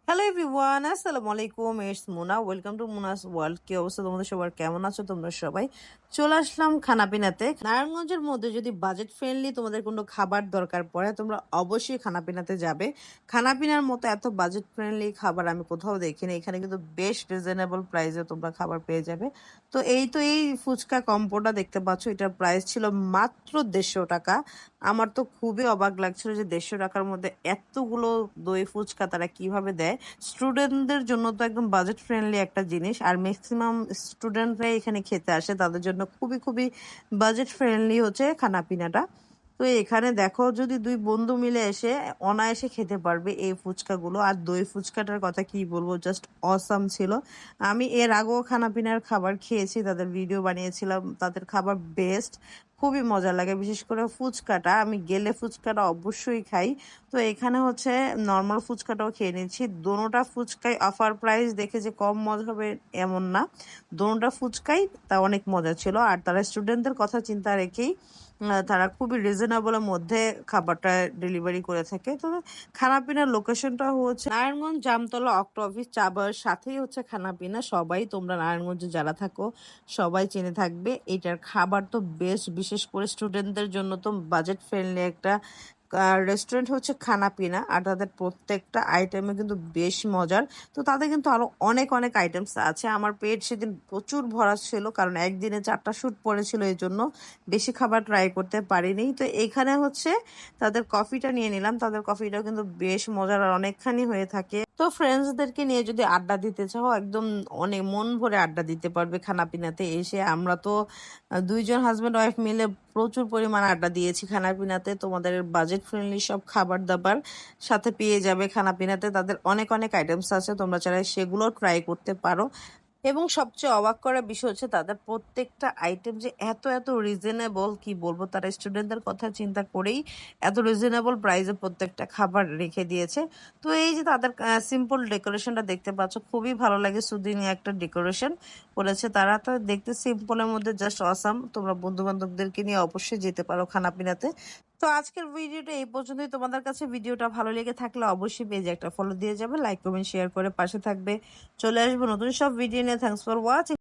Hello everyone, আসসালামু আলাইকুম। It's Muna, welcome to Muna's world. কি অবস্থা তোমাদের সবার, কেমন আছো তোমরা সবাই? চলে আসলাম খানাপিনাতে। নারায়ণগঞ্জের মধ্যে যদি বাজেট ফ্রেন্ডলি তোমাদের কোনো খাবার দরকার পড়ে, তোমরা অবশ্যই খানাপিনাতে যাবে। খানাপিনার মতো এত বাজেট ফ্রেন্ডলি খাবার আমি কোথাও দেখিনি। এখানে কিন্তু বেশ রিজনেবল প্রাইসে তোমরা খাবার পেয়ে যাবে। তো এই ফুচকা কম্বোটা দেখতে পাচ্ছ, এটার প্রাইস ছিল মাত্র 150 টাকা। আমার তো খুবই অবাক লাগছিল যে 150 টাকার মধ্যে এতগুলো দই ফুচকা তারা কিভাবে দেয়। স্টুডেন্টদের জন্য তো একদম বাজেট ফ্রেন্ডলি একটা জিনিস, আর ম্যাক্সিমাম স্টুডেন্টরাই এখানে খেতে আসে, তাদের জন্য খুবই খুবই বাজেট ফ্রেন্ডলি হচ্ছে খানাপিনাটা। তো এখানে দেখো, যদি দুই বন্ধু মিলে এসে অনায়াসে খেতে পারবে এই ফুচকাগুলো। আর দই ফুচকাটার কথা কি বলবো, জাস্ট অসাম ছিল। আমি এর আগেও খানাপিনার খাবার খেয়েছি, তাদের ভিডিও বানিয়েছিলাম, তাদের খাবার বেস্ট, খুবই মজা লাগে। বিশেষ করে ফুচকাটা, আমি গেলে ফুচকাটা অবশ্যই খাই। তো এখানে হচ্ছে নর্মাল ফুচকাটাও খেয়ে নিচ্ছি। দোনোটা ফুচকাই অফার প্রাইস দেখে যে কম মজা হবে এমন না, দোনোটা ফুচকাই তা অনেক মজা ছিল। আর তারা স্টুডেন্টদের কথা চিন্তা রেখেই তারা খুবই রিজনেবলের মধ্যে খাবারটা ডেলিভারি করে থাকে। তো খানাপিনার লোকেশনটা হচ্ছে নারায়ণগঞ্জ জামতলা অক্টো অফিস চাবার সাথেই হচ্ছে খানাপিনা। সবাই তোমরা নারায়ণগঞ্জে যারা থাকো সবাই চিনে থাকবে। এটার খাবার তো বেশ, বিশেষ করে স্টুডেন্টদের জন্য তো বাজেট ফ্রেন্ডলি একটা রেস্টুরেন্ট হচ্ছে খানাপিনা। আর তাদের প্রত্যেকটা আইটেমে কিন্তু বেশ মজার। তো তাদের কিন্তু আরো অনেক অনেক আইটেমস আছে। আমার পেট সেদিন প্রচুর ভরা ছিল, কারণ একদিনে 4টা শ্যুট পড়েছিল, এই জন্য বেশি খাবার ট্রাই করতে পারিনি। তো এখানে হচ্ছে তাদের কফিটা নিয়ে নিলাম। তাদের কফিটাও কিন্তু বেশ মজার আর অনেকখানি হয়ে থাকে। তো ফ্রেন্ডসদেরকে নিয়ে যদি আড্ডা দিতে চাও, একদম অনেক মন ভরে আড্ডা দিতে পারবে খানাপিনাতে এসে। আমরা তো দুইজন হাজব্যান্ড ওয়াইফ মিলে প্রচুর পরিমাণ আড্ডা দিয়েছি খানাপিনাতে। তোমাদের বাজেট ফ্রেন্ডলি সব খাবার দাবার সাথে পেয়ে যাবে খানাপিনাতে। তাদের অনেক অনেক আইটেমস আছে, তোমরা চাইলে সেগুলো ট্রাই করতে পারো। এবং সবচেয়ে অবাক করার বিষয় হচ্ছে তাদের প্রত্যেকটা আইটেম যে এত এত রিজনেবল, কি বলবো, তারা স্টুডেন্টদের কথা চিন্তা করেই এত রিজনেবল প্রাইসে প্রত্যেকটা খাবার রেখে দিয়েছে। তো এই যে তাদের সিম্পল ডেকোরেশনটা দেখতে পাচ্ছ, খুবই ভালো লাগে, সুদিং একটা ডেকোরেশন করেছে তারা। তো দেখতে সিম্পলের মধ্যে জাস্ট অসাম। তোমরা বন্ধু বান্ধবদেরকে নিয়ে অবশ্যই যেতে পারো খানাপিনাতে। তো আজকের ভিডিওটা এই পর্যন্তই। তোমাদের কাছে ভিডিওটা ভালো লেগে থাকলে অবশ্যই পেজে একটা ফলো দিয়ে যাবে, লাইক কমেন্ট শেয়ার করে পাশে থাকবে। চলে আসবো নতুন সব ভিডিও নিয়ে। Thanks for watching.